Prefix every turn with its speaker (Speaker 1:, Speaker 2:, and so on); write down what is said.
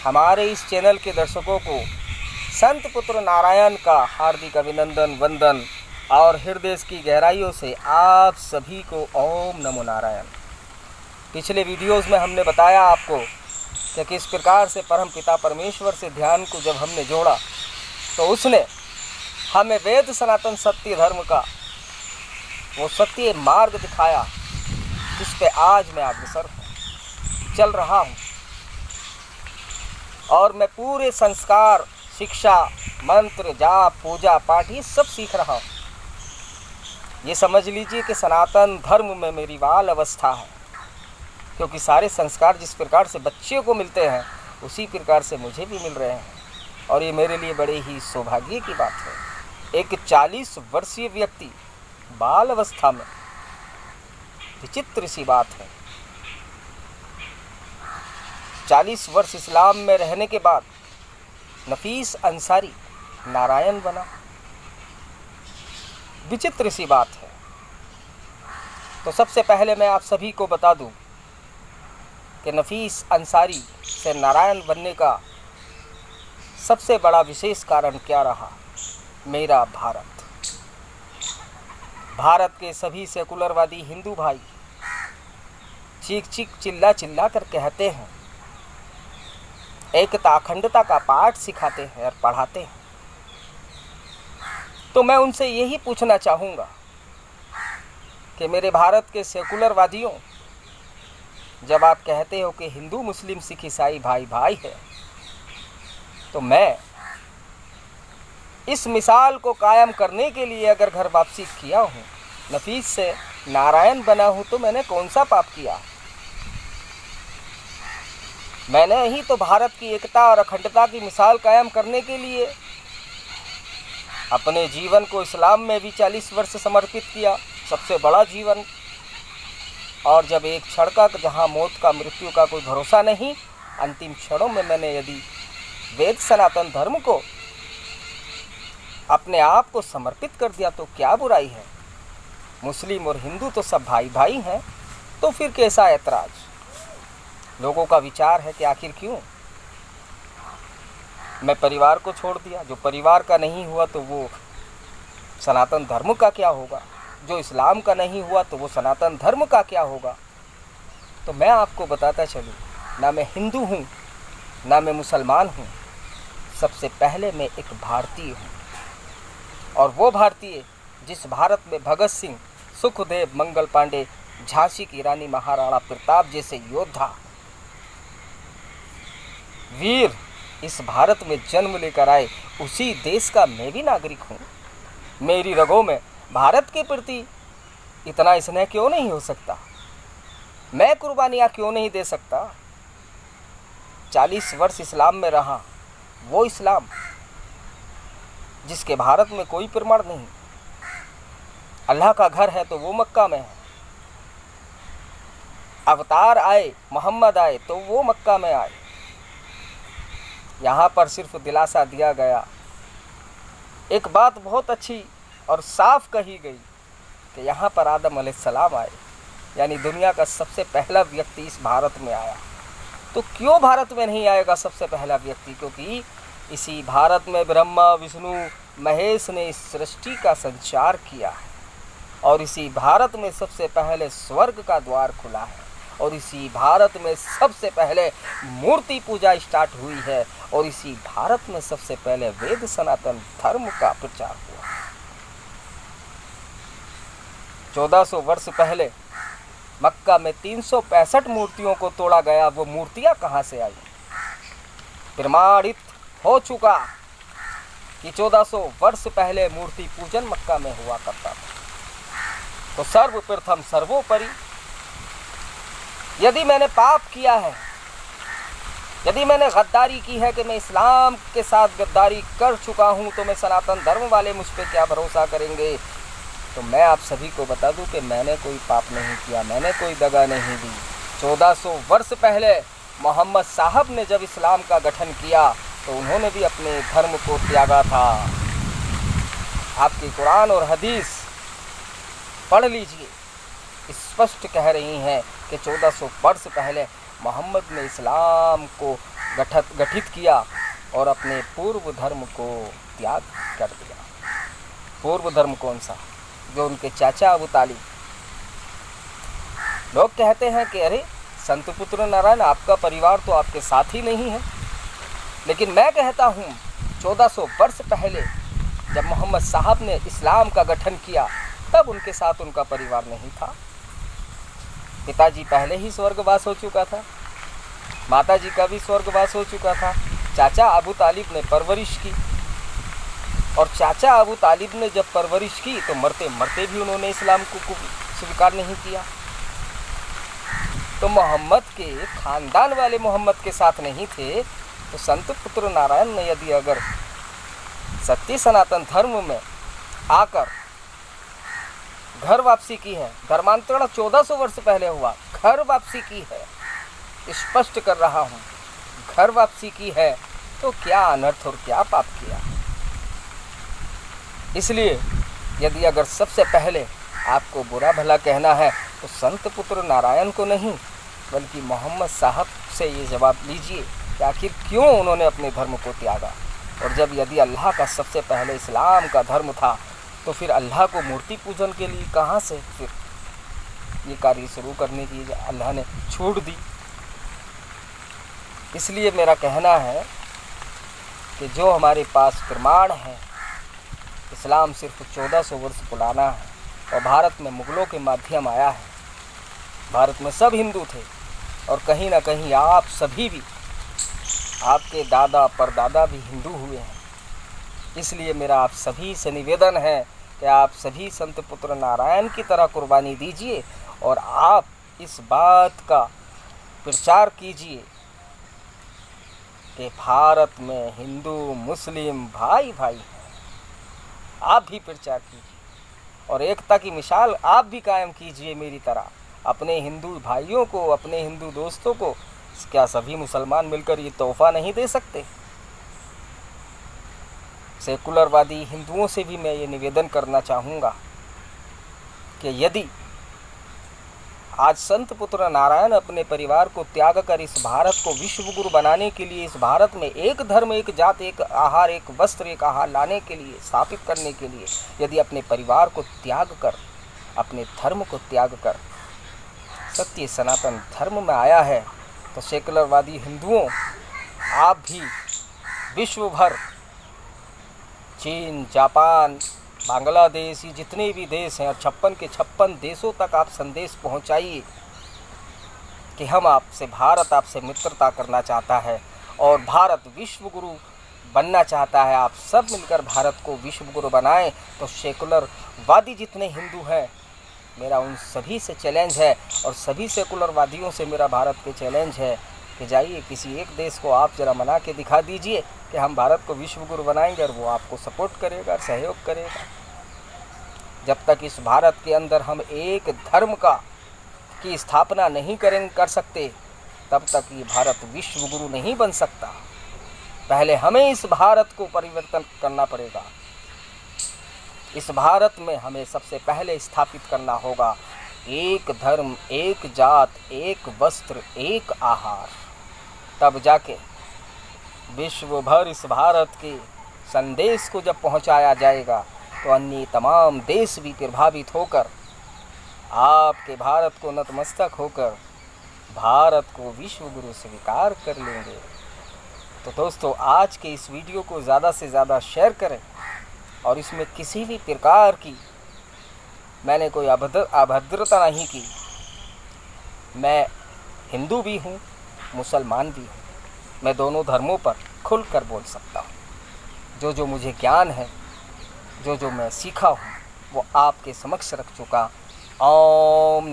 Speaker 1: हमारे इस चैनल के दर्शकों को संत पुत्र नारायण का हार्दिक अभिनंदन, वंदन और हृदय की गहराइयों से आप सभी को ओम नमो नारायण। पिछले वीडियोस में हमने बताया आपको कि किस प्रकार से परम पिता परमेश्वर से ध्यान को जब हमने जोड़ा तो उसने हमें वेद सनातन सत्य धर्म का वो सत्य मार्ग दिखाया जिस पे आज मैं अग्रसर चल रहा हूँ। और मैं पूरे संस्कार, शिक्षा, मंत्र, जाप, पूजा पाठ ये सब सीख रहा हूँ। ये समझ लीजिए कि सनातन धर्म में मेरी बाल अवस्था है, क्योंकि सारे संस्कार जिस प्रकार से बच्चे को मिलते हैं उसी प्रकार से मुझे भी मिल रहे हैं। और ये मेरे लिए बड़े ही सौभाग्य की बात है। एक 40 वर्षीय व्यक्ति बाल अवस्था में, विचित्र सी बात है, 40 वर्ष इस्लाम में रहने के बाद नफीस अंसारी नारायण बना। विचित्र सी बात है। तो सबसे पहले मैं आप सभी को बता दूं कि नफीस अंसारी से नारायण बनने का सबसे बड़ा विशेष कारण क्या रहा। मेरा भारत। भारत के सभी सेकुलरवादी हिंदू भाई चीख चीख चिल्ला चिल्ला कर कहते हैं, एकता अखंडता का पाठ सिखाते हैं और पढ़ाते हैं। तो मैं उनसे यही पूछना चाहूँगा कि मेरे भारत के सेकुलरवादियों, जब आप कहते हो कि हिंदू मुस्लिम सिख ईसाई भाई भाई है, तो मैं इस मिसाल को कायम करने के लिए अगर घर वापसी किया हूँ, नफीस से नारायण बना हूँ, तो मैंने कौन सा पाप किया। मैंने ही तो भारत की एकता और अखंडता की मिसाल कायम करने के लिए अपने जीवन को इस्लाम में भी 40 वर्ष समर्पित किया, सबसे बड़ा जीवन। और जब एक क्षण का, जहाँ मौत का, मृत्यु का कोई भरोसा नहीं, अंतिम क्षणों में मैंने यदि वेद सनातन धर्म को, अपने आप को समर्पित कर दिया, तो क्या बुराई है। मुस्लिम और हिंदू तो सब भाई भाई हैं, तो फिर कैसा ऐतराज। लोगों का विचार है कि आखिर क्यों मैं परिवार को छोड़ दिया। जो परिवार का नहीं हुआ तो वो सनातन धर्म का क्या होगा, जो इस्लाम का नहीं हुआ तो वो सनातन धर्म का क्या होगा। तो मैं आपको बताता चलूँ, ना मैं हिंदू हूँ ना मैं मुसलमान हूँ, सबसे पहले मैं एक भारतीय हूँ। और वो भारतीय जिस भारत में भगत सिंह, सुखदेव, मंगल पांडे, झांसी की रानी महाराणा प्रताप जैसे योद्धा वीर इस भारत में जन्म लेकर आए, उसी देश का मैं भी नागरिक हूँ। मेरी रगों में भारत के प्रति इतना स्नेह क्यों नहीं हो सकता। मैं कुर्बानियाँ क्यों नहीं दे सकता। 40 वर्ष इस्लाम में रहा, वो इस्लाम जिसके भारत में कोई प्रमाण नहीं। अल्लाह का घर है तो वो मक्का में है। अवतार आए, मोहम्मद आए तो वो मक्का में आए। यहाँ पर सिर्फ दिलासा दिया गया। एक बात बहुत अच्छी और साफ कही गई कि यहाँ पर आदम अलैहिस्सलाम आए, यानी दुनिया का सबसे पहला व्यक्ति इस भारत में आया। तो क्यों भारत में नहीं आएगा सबसे पहला व्यक्ति, क्योंकि इसी भारत में ब्रह्मा विष्णु महेश ने इस सृष्टि का संचार किया है। और इसी भारत में सबसे पहले स्वर्ग का द्वार खुला है। और इसी भारत में सबसे पहले मूर्ति पूजा स्टार्ट हुई है। और इसी भारत में सबसे पहले वेद सनातन धर्म का प्रचार हुआ। 1400 वर्ष पहले मक्का में 365 मूर्तियों को तोड़ा गया। वो मूर्तियां कहाँ से आई। प्रमाणित हो चुका कि 1400 वर्ष पहले मूर्ति पूजन मक्का में हुआ करता था। तो सर्वप्रथम सर्वोपरि यदि मैंने पाप किया है, यदि मैंने गद्दारी की है कि मैं इस्लाम के साथ गद्दारी कर चुका हूँ, तो मैं सनातन धर्म वाले मुझ पर क्या भरोसा करेंगे। तो मैं आप सभी को बता दूं कि मैंने कोई पाप नहीं किया, मैंने कोई दगा नहीं दी। 1400 वर्ष पहले मोहम्मद साहब ने जब इस्लाम का गठन किया तो उन्होंने भी अपने धर्म को त्यागा था। आपकी कुरान और हदीस पढ़ लीजिए, स्पष्ट कह रही हैं कि 1400 वर्ष पहले मोहम्मद ने इस्लाम को गठित किया और अपने पूर्व धर्म को त्याग कर दिया। पूर्व धर्म कौन सा? जो उनके चाचा अबू तालिब। लोग कहते हैं कि अरे संत पुत्र नारायण, आपका परिवार तो आपके साथ ही नहीं है। लेकिन मैं कहता हूँ 1400 वर्ष पहले जब मोहम्मद साहब ने इस्लाम का गठन किया, तब उनके साथ उनका परिवार नहीं था। पिताजी पहले ही स्वर्गवास हो चुका था, माताजी का भी स्वर्गवास हो चुका था। चाचा अबू तालिब ने परवरिश की, और चाचा अबू तालिब ने जब परवरिश की तो मरते मरते भी उन्होंने इस्लाम को स्वीकार नहीं किया। तो मोहम्मद के खानदान वाले मोहम्मद के साथ नहीं थे, तो संत पुत्र नारायण ने यदि अगर सत्य सनातन धर्म में आकर घर वापसी की है, धर्मांतरण 1400 वर्ष पहले हुआ, घर वापसी की है, स्पष्ट कर रहा हूँ, घर वापसी की है, तो क्या अनर्थ और क्या पाप किया। इसलिए यदि अगर सबसे पहले आपको बुरा भला कहना है तो संत पुत्र नारायण को नहीं, बल्कि मोहम्मद साहब से ये जवाब लीजिए कि आखिर क्यों उन्होंने अपने धर्म को त्यागा। और जब यदि अल्लाह का सबसे पहले इस्लाम का धर्म था, तो फिर अल्लाह को मूर्ति पूजन के लिए कहाँ से फिर ये कार्य शुरू करने की अल्लाह ने छूट दी। इसलिए मेरा कहना है कि जो हमारे पास प्रमाण है, इस्लाम सिर्फ 1400 वर्ष पुराना है और भारत में मुग़लों के माध्यम आया है। भारत में सब हिंदू थे और कहीं ना कहीं आप सभी भी, आपके दादा परदादा भी हिंदू हुए हैं। इसलिए मेरा आप सभी से निवेदन है कि आप सभी संत पुत्र नारायण की तरह कुर्बानी दीजिए और आप इस बात का प्रचार कीजिए कि भारत में हिंदू मुस्लिम भाई भाई हैं। आप भी प्रचार कीजिए और एकता की मिसाल आप भी कायम कीजिए मेरी तरह। अपने हिंदू भाइयों को, अपने हिंदू दोस्तों को, क्या सभी मुसलमान मिलकर ये तोहफा नहीं दे सकते? सेकुलरवादी हिंदुओं से भी मैं ये निवेदन करना चाहूँगा कि यदि आज संत पुत्र नारायण अपने परिवार को त्याग कर इस भारत को विश्व गुरु बनाने के लिए, इस भारत में एक धर्म, एक जात, एक आहार, एक वस्त्र, एक आहार लाने के लिए, स्थापित करने के लिए यदि अपने परिवार को त्याग कर, अपने धर्म को त्याग कर सत्य सनातन धर्म में आया है, तो सेकुलरवादी हिंदुओं, आप भी विश्व भर, चीन, जापान, बांग्लादेश, ये जितने भी देश हैं और 56 के 56 देशों तक आप संदेश पहुंचाइए कि हम आपसे, भारत आपसे मित्रता करना चाहता है और भारत विश्व गुरु बनना चाहता है। आप सब मिलकर भारत को विश्व गुरु बनाएं। तो सेकुलरवादी जितने हिंदू हैं, मेरा उन सभी से चैलेंज है और सभी सेकुलरवादियों से मेरा भारत के चैलेंज है कि जाइए किसी एक देश को आप ज़रा मना के दिखा दीजिए कि हम भारत को विश्व गुरु बनाएंगे, और वो आपको सपोर्ट करेगा, सहयोग करेगा। जब तक इस भारत के अंदर हम एक धर्म की स्थापना नहीं कर सकते, तब तक ये भारत विश्व गुरु नहीं बन सकता। पहले हमें इस भारत को परिवर्तन करना पड़ेगा। इस भारत में हमें सबसे पहले स्थापित करना होगा एक धर्म, एक जात, एक वस्त्र, एक आहार। तब जाके विश्व भर इस भारत के संदेश को जब पहुंचाया जाएगा, तो अन्य तमाम देश भी प्रभावित होकर आपके भारत को नतमस्तक होकर भारत को विश्व गुरु स्वीकार कर लेंगे। तो दोस्तों, आज के इस वीडियो को ज़्यादा से ज़्यादा शेयर करें और इसमें किसी भी प्रकार की मैंने कोई अभद्रता नहीं की। मैं हिंदू भी हूँ, मुसलमान भी हूँ। मैं दोनों धर्मों पर खुलकर बोल सकता हूँ। जो मुझे ज्ञान है, जो मैं सीखा हूँ, वो आपके समक्ष रख चुका। ओम।